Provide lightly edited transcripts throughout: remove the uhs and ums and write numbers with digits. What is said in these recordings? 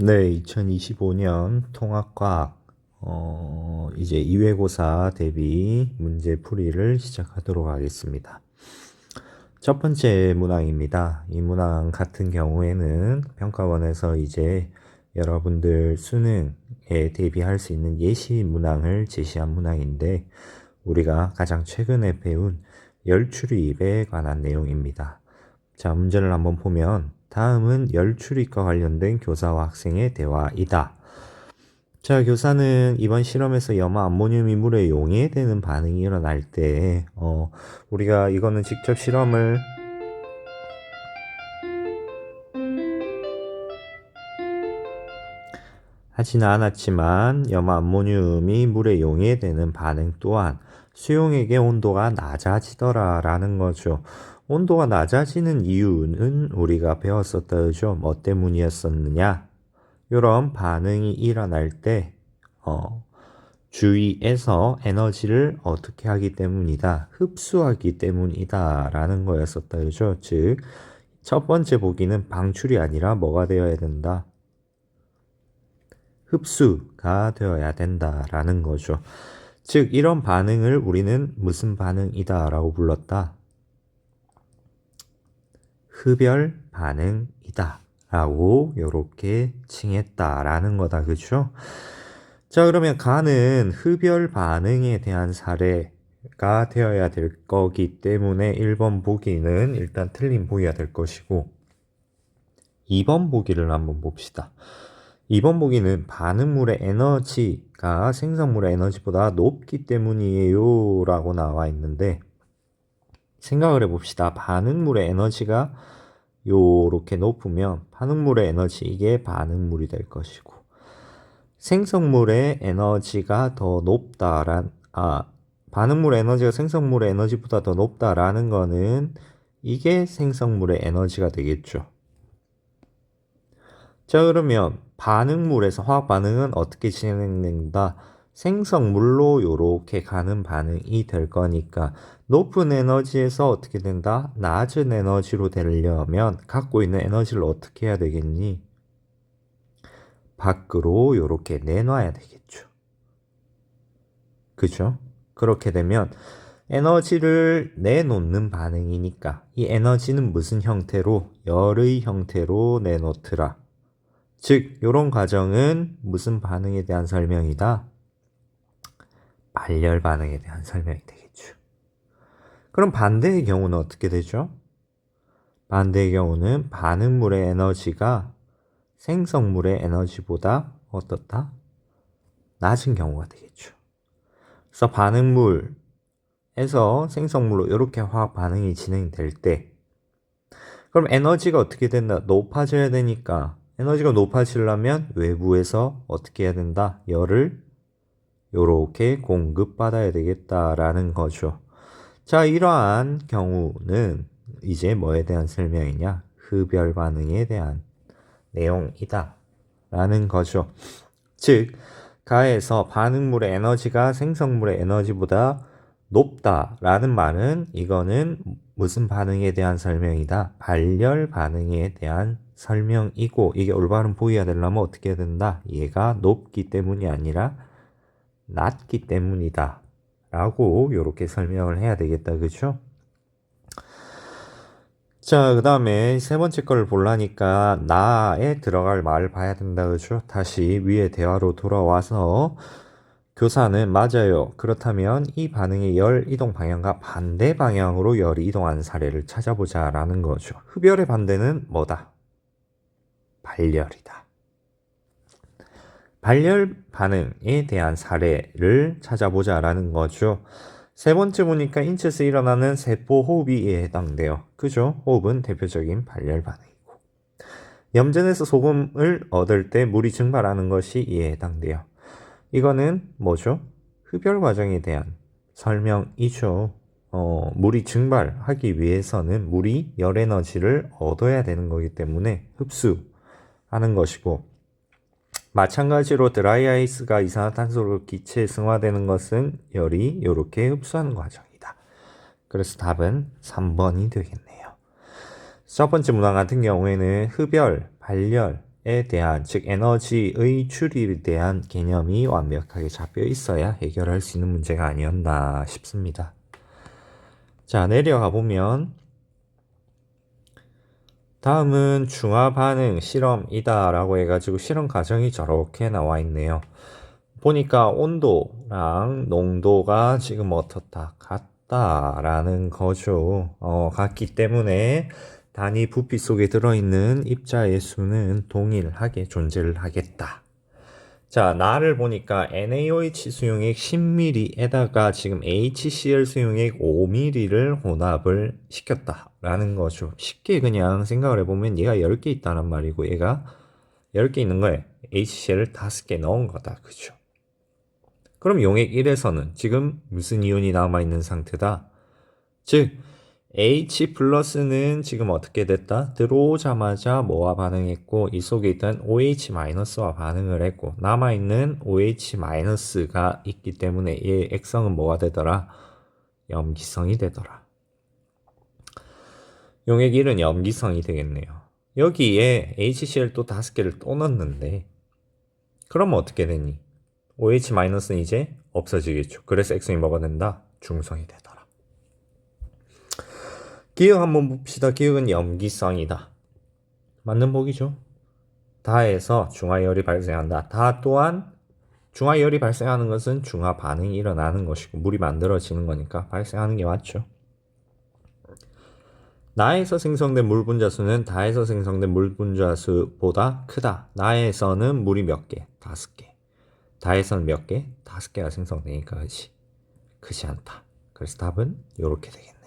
네, 2025년 통합과학 이제 2외고사 대비 문제 풀이를 시작하도록 하겠습니다. 첫 번째 문항입니다. 이 문항 같은 경우에는 평가원에서 이제 여러분들 수능에 대비할 수 있는 예시 문항을 제시한 문항인데 우리가 가장 최근에 배운 열출입에 관한 내용입니다. 자, 문제를 한번 보면 다음은 열출입과 관련된 교사와 학생의 대화이다. 자, 교사는 이번 실험에서 염화 암모늄이 물에 용해되는 반응이 일어날 때 우리가 이거는 직접 실험을 하지는 않았지만 염화 암모늄이 물에 용해되는 반응 또한 수용액의 온도가 낮아지더라라는 거죠. 온도가 낮아지는 이유는 우리가 배웠었다 그죠? 뭐 때문이었었느냐? 이런 반응이 일어날 때 주위에서 에너지를 어떻게 하기 때문이다. 흡수하기 때문이다 라는 거였었다 그죠? 즉 첫 번째 보기는 방출이 아니라 뭐가 되어야 된다? 흡수가 되어야 된다라는 거죠. 즉 이런 반응을 우리는 무슨 반응이다 라고 불렀다? 흡열 반응이다 라고 이렇게 칭했다라는 거다. 그렇죠? 자, 그러면 가는 흡열 반응에 대한 사례가 되어야 될 거기 때문에 1번 보기는 일단 틀린 보기가 될 것이고 2번 보기를 한번 봅시다. 2번 보기는 반응물의 에너지가 생성물의 에너지보다 높기 때문이에요 라고 나와 있는데 생각을 해봅시다. 반응물의 에너지가 요렇게 높으면 반응물의 에너지 이게 반응물이 될 것이고 생성물의 에너지가 더 높다란 반응물의 에너지가 생성물의 에너지보다 더 높다라는 거는 이게 생성물의 에너지가 되겠죠. 자, 그러면 반응물에서 화학 반응은 어떻게 진행된다? 생성물로 요렇게 가는 반응이 될 거니까 높은 에너지에서 어떻게 된다? 낮은 에너지로 되려면 갖고 있는 에너지를 어떻게 해야 되겠니? 밖으로 요렇게 내놔야 되겠죠. 그죠? 그렇게 되면 에너지를 내놓는 반응이니까 이 에너지는 무슨 형태로? 열의 형태로 내놓더라. 즉, 이런 과정은 무슨 반응에 대한 설명이다? 발열 반응에 대한 설명이 되겠죠. 그럼 반대의 경우는 어떻게 되죠? 반대의 경우는 반응물의 에너지가 생성물의 에너지보다 어떻다? 낮은 경우가 되겠죠. 그래서 반응물에서 생성물로 이렇게 화학 반응이 진행될 때 그럼 에너지가 어떻게 된다? 높아져야 되니까 에너지가 높아지려면 외부에서 어떻게 해야 된다? 열을 요렇게 공급받아야 되겠다라는 거죠. 자, 이러한 경우는 이제 뭐에 대한 설명이냐? 흡열 반응에 대한 내용이다 라는 거죠. 즉 가에서 반응물의 에너지가 생성물의 에너지보다 높다라는 말은 이거는 무슨 반응에 대한 설명이다? 발열 반응에 대한 설명이고 이게 올바른 보기가 되려면 어떻게 해야 된다? 얘가 높기 때문이 아니라 낮기 때문이다 라고 이렇게 설명을 해야 되겠다. 그쵸? 자, 그 다음에 세 번째 거를 보려니까 나에 들어갈 말을 봐야 된다. 그죠? 다시 위에 대화로 돌아와서 교사는 맞아요. 그렇다면 이 반응의 열 이동 방향과 반대 방향으로 열이 이동하는 사례를 찾아보자 라는 거죠. 흡열의 반대는 뭐다? 발열이다. 발열 반응에 대한 사례를 찾아보자 라는 거죠. 세 번째 보니까 인체에서 일어나는 세포 호흡이 이에 해당돼요. 그죠? 호흡은 대표적인 발열 반응이고 염전에서 소금을 얻을 때 물이 증발하는 것이 이에 해당돼요. 이거는 뭐죠? 흡열 과정에 대한 설명이죠. 물이 증발하기 위해서는 물이 열 에너지를 얻어야 되는 거기 때문에 흡수하는 것이고 마찬가지로 드라이 아이스가 이산화탄소로 기체에 승화되는 것은 열이 이렇게 흡수하는 과정이다. 그래서 답은 3번이 되겠네요. 첫 번째 문항 같은 경우에는 흡열, 발열 대한, 즉 에너지의 출입에 대한 개념이 완벽하게 잡혀 있어야 해결할 수 있는 문제가 아니었나 싶습니다. 자, 내려가 보면 다음은 중화 반응 실험이다 라고 해가지고 실험 과정이 저렇게 나와 있네요. 보니까 온도랑 농도가 지금 어떻다 같다라는 거죠. 같기 때문에 단위 부피 속에 들어있는 입자의 수는 동일하게 존재를 하겠다. 자, 나를 보니까 NaOH 수용액 10ml에다가 지금 HCl 수용액 5ml를 혼합을 시켰다라는 거죠. 쉽게 그냥 생각을 해보면 얘가 10개 있다는 말이고 얘가 10개 있는 거에 HCl을 5개 넣은 거다. 그죠? 그럼 용액 1에서는 지금 무슨 이온이 남아있는 상태다? 즉 H 플러스는 지금 어떻게 됐다? 들어오자마자 뭐와 반응했고 이 속에 있던 OH 마이너스와 반응을 했고 남아있는 OH 마이너스가 있기 때문에 얘 액성은 뭐가 되더라? 염기성이 되더라. 용액 1은 염기성이 되겠네요. 여기에 HCl 또 5개를 또 넣었는데 그럼 어떻게 되니? OH 마이너스는 이제 없어지겠죠. 그래서 액성이 뭐가 된다? 중성이 되더라. 기억 한번 봅시다. 기억은 염기성이다. 맞는 보기죠. 다에서 중화열이 발생한다. 다 또한 중화열이 발생하는 것은 중화 반응이 일어나는 것이고 물이 만들어지는 거니까 발생하는 게 맞죠. 나에서 생성된 물 분자수는 다에서 생성된 물 분자수보다 크다. 나에서는 물이 몇 개? 5개. 다에서는 몇 개? 5개가 생성되니까 그렇지. 크지 않다. 그래서 답은 이렇게 되겠네요.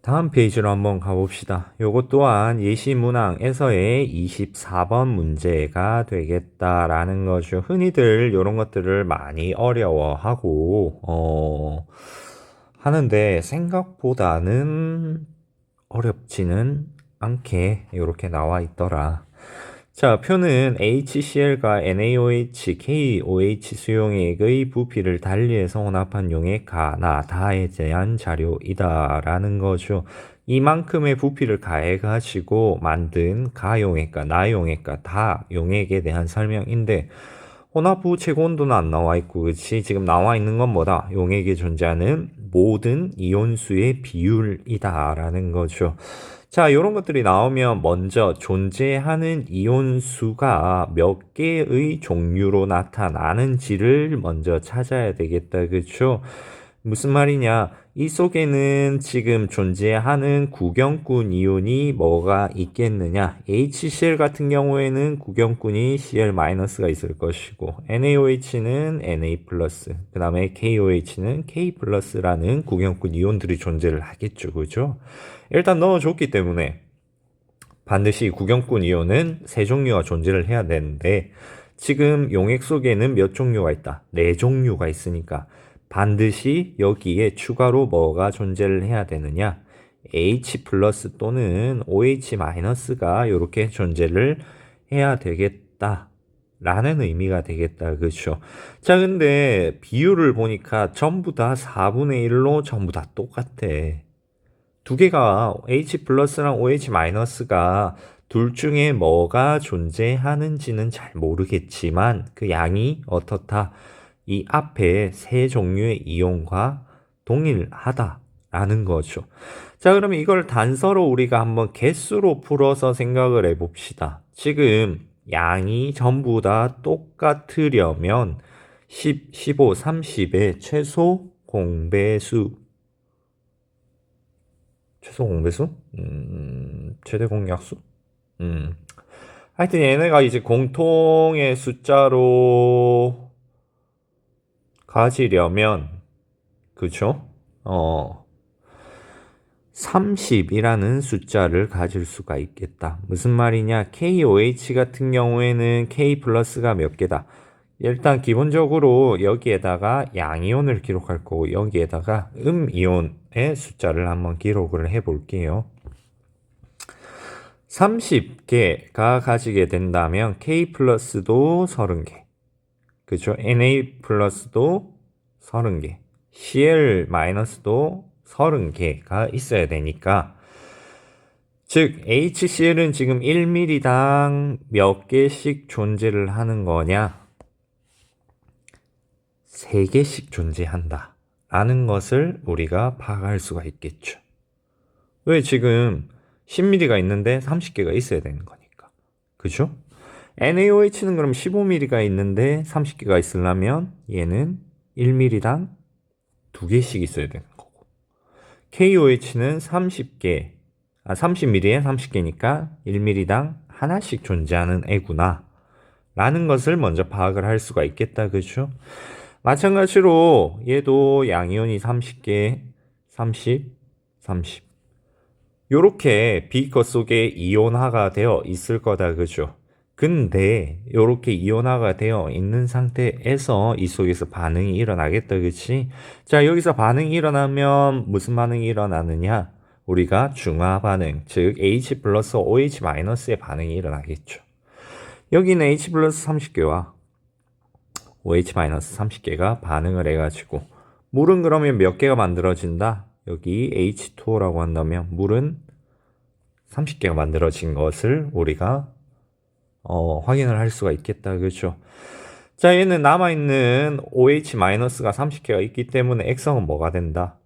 다음 페이지로 한번 가봅시다. 요것 또한 예시 문항에서의 24번 문제가 되겠다라는 거죠. 흔히들 이런 것들을 많이 어려워하고 하는데 생각보다는 어렵지는 않게 이렇게 나와 있더라. 자, 표는 HCl과 NaOH, KOH 수용액의 부피를 달리해서 혼합한 용액 가나 다에 대한 자료이다라는 거죠. 이만큼의 부피를 가해가지고 만든 가용액과 나용액과 다용액에 대한 설명인데 혼합 후 최고 온도는 안 나와 있고, 그치? 지금 나와 있는 건 뭐다? 용액에 존재하는 모든 이온수의 비율이다라는 거죠. 자, 이런 것들이 나오면 먼저 존재하는 이온수가 몇 개의 종류로 나타나는지를 먼저 찾아야 되겠다. 그쵸? 무슨 말이냐? 이 속에는 지금 존재하는 구경꾼 이온이 뭐가 있겠느냐? HCl 같은 경우에는 구경꾼이 Cl-가 있을 것이고, NaOH는 Na+, 그 다음에 KOH는 K+라는 구경꾼 이온들이 존재를 하겠죠. 그죠? 일단 넣어줬기 때문에 반드시 구경꾼 이온은 세 종류가 존재를 해야 되는데 지금 용액 속에는 몇 종류가 있다? 4종류가 있으니까 반드시 여기에 추가로 뭐가 존재를 해야 되느냐? H 플러스 또는 OH 마이너스가 이렇게 존재를 해야 되겠다. 라는 의미가 되겠다. 그렇죠? 자, 근데 비율을 보니까 전부 다 4분의 1로 전부 다 똑같아. 두 개가 H 플러스랑 OH 마이너스가 둘 중에 뭐가 존재하는지는 잘 모르겠지만 그 양이 어떻다. 이 앞에 세 종류의 이온과 동일하다라는 거죠. 자, 그러면 이걸 단서로 우리가 한번 개수로 풀어서 생각을 해봅시다. 지금 양이 전부 다 똑같으려면 10, 15, 30의 최소 공배수 최소 공배수? 최대 공약수? 하여튼 얘네가 이제 공통의 숫자로 가지려면, 그쵸? 30이라는 숫자를 가질 수가 있겠다. 무슨 말이냐? KOH 같은 경우에는 K 플러스가 몇 개다? 일단 기본적으로 여기에다가 양이온을 기록할 거고 여기에다가 음이온의 숫자를 한번 기록을 해 볼게요. 30개가 가지게 된다면 K 플러스도 30개. 그죠? Na 플러스도 30개. Cl 마이너스도 30개가 있어야 되니까 즉 HCl은 지금 1ml당 몇 개씩 존재를 하는 거냐? 3개씩 존재한다 라는 것을 우리가 파악할 수가 있겠죠. 왜? 지금 10ml가 있는데 30개가 있어야 되는 거니까. 그죠? NaOH는 그럼 15ml가 있는데 30개가 있으려면 얘는 1ml당 2개씩 있어야 되는 거고, KOH는 30ml에 30개니까 1ml당 하나씩 존재하는 애구나 라는 것을 먼저 파악을 할 수가 있겠다. 그죠? 마찬가지로 얘도 양이온이 30개, 30, 30 요렇게 비커 속에 이온화가 되어 있을 거다. 그죠? 근데 요렇게 이온화가 되어 있는 상태에서 이 속에서 반응이 일어나겠다. 그치? 자, 여기서 반응이 일어나면 무슨 반응이 일어나느냐? 우리가 중화 반응, 즉 H 플러스 OH 마이너스의 반응이 일어나겠죠. 여기는 H 플러스 30개와 OH 마이너스 30개가 반응을 해가지고 물은 그러면 몇 개가 만들어진다? 여기 H2O라고 한다면 물은 30개가 만들어진 것을 우리가 확인을 할 수가 있겠다. 그렇죠? 자, 얘는 남아있는 OH-가 30개가 있기 때문에 액성은 뭐가 된다?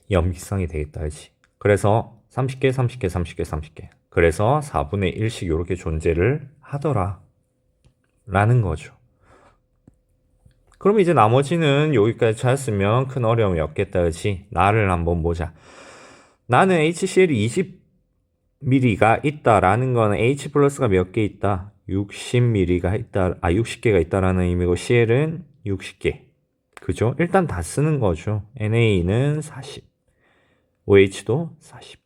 염기성이 되겠다. 그렇지? 그래서 30개, 30개, 30개, 30개. 그래서 4분의 1씩 이렇게 존재를 하더라 라는 거죠. 그럼 이제 나머지는 여기까지 찾았으면 큰 어려움이 없겠다. 그렇지? 나를 한번 보자. 나는 HCl이 20ml가 있다라는 거는 H 플러스가 몇 개 있다? 60ml가 있다. 60개가 있다라는 의미고 Cl은 60개. 그죠? 일단 다 쓰는 거죠. NA는 40. OH도 40.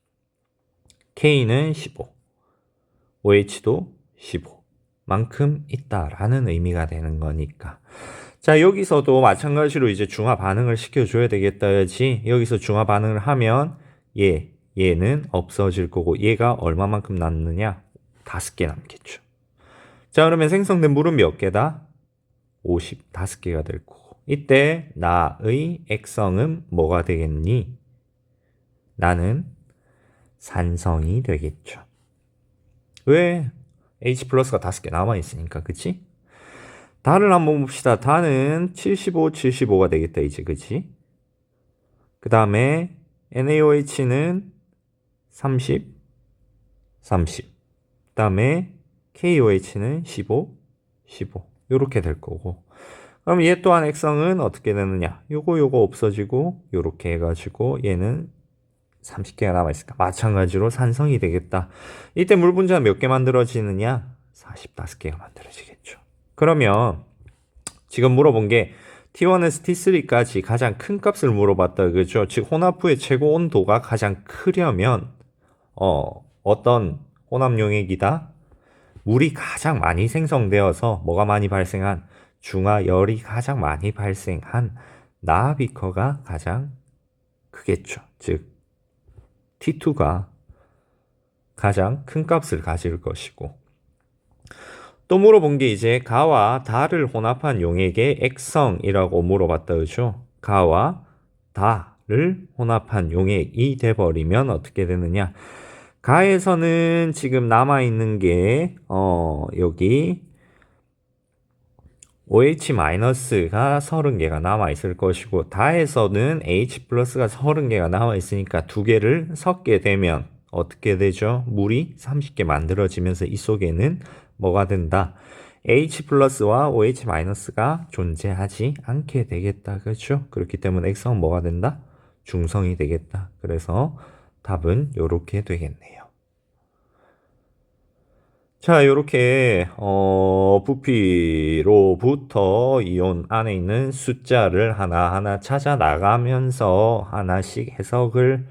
K는 15. OH도 15. 만큼 있다라는 의미가 되는 거니까. 자, 여기서도 마찬가지로 이제 중화 반응을 시켜줘야 되겠다지. 여기서 중화 반응을 하면 얘는 없어질 거고 얘가 얼마만큼 남느냐? 5개 남겠죠. 자, 그러면 생성된 물은 몇 개다? 55개가 될 거고 이때 나의 액성은 뭐가 되겠니? 나는 산성이 되겠죠. 왜? H 플러스가 5개 남아있으니까. 그치? 달을 한번 봅시다. 달은 75, 75가 되겠다. 이제 그치? 그 다음에 NaOH는 30, 30. 그 다음에 KOH는 15, 15. 요렇게 될 거고. 그럼 얘 또한 액성은 어떻게 되느냐? 요거 없어지고 요렇게 해가지고 얘는 30개가 남아있으니까 마찬가지로 산성이 되겠다. 이때 물 분자는 몇 개 만들어지느냐? 45개가 만들어지겠죠. 그러면 지금 물어본 게 T1에서 T3까지 가장 큰 값을 물어봤다. 그죠? 즉 혼합 후의 최고 온도가 가장 크려면 어떤 혼합 용액이다? 물이 가장 많이 생성되어서 뭐가 많이 발생한? 중화열이 가장 많이 발생한 나비커가 가장 크겠죠. 즉 T2가 가장 큰 값을 가질 것이고, 또 물어본 게 이제 가와 다를 혼합한 용액의 액성이라고 물어봤다. 그죠? 가와 다를 혼합한 용액이 돼버리면 어떻게 되느냐? 가에서는 지금 남아있는 게 여기 OH-가 30개가 남아있을 것이고 다에서는 H 플러스가 30개가 남아있으니까 2개를 섞게 되면 어떻게 되죠? 물이 30개 만들어지면서 이 속에는 뭐가 된다? H 플러스와 OH-가 존재하지 않게 되겠다. 그렇죠? 그렇기 때문에 액성은 뭐가 된다? 중성이 되겠다. 그래서 답은 이렇게 되겠네요. 자, 이렇게 부피로부터 이온 안에 있는 숫자를 하나하나 찾아 나가면서 하나씩 해석을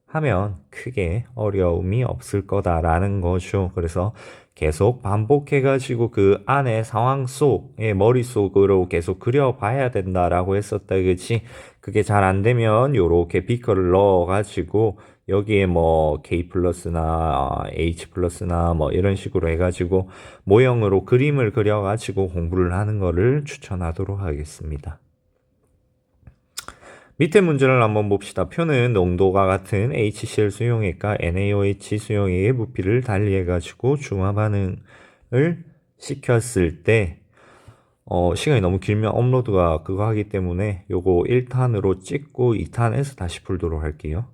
하면 크게 어려움이 없을 거다라는 거죠. 그래서 계속 반복해가지고 그 안에 상황 속에 머릿속으로 계속 그려봐야 된다라고 했었다. 그치? 그게 잘 안 되면 요렇게 비커를 넣어가지고 여기에 뭐 K 플러스나 H 플러스나 뭐 이런 식으로 해가지고 모형으로 그림을 그려가지고 공부를 하는 거를 추천하도록 하겠습니다. 밑에 문제를 한번 봅시다. 표는 농도가 같은 HCl 수용액과 NaOH 수용액의 부피를 달리해가지고 중화 반응을 시켰을 때 시간이 너무 길면 업로드가 그거 하기 때문에 요거 1탄으로 찍고 2탄에서 다시 풀도록 할게요.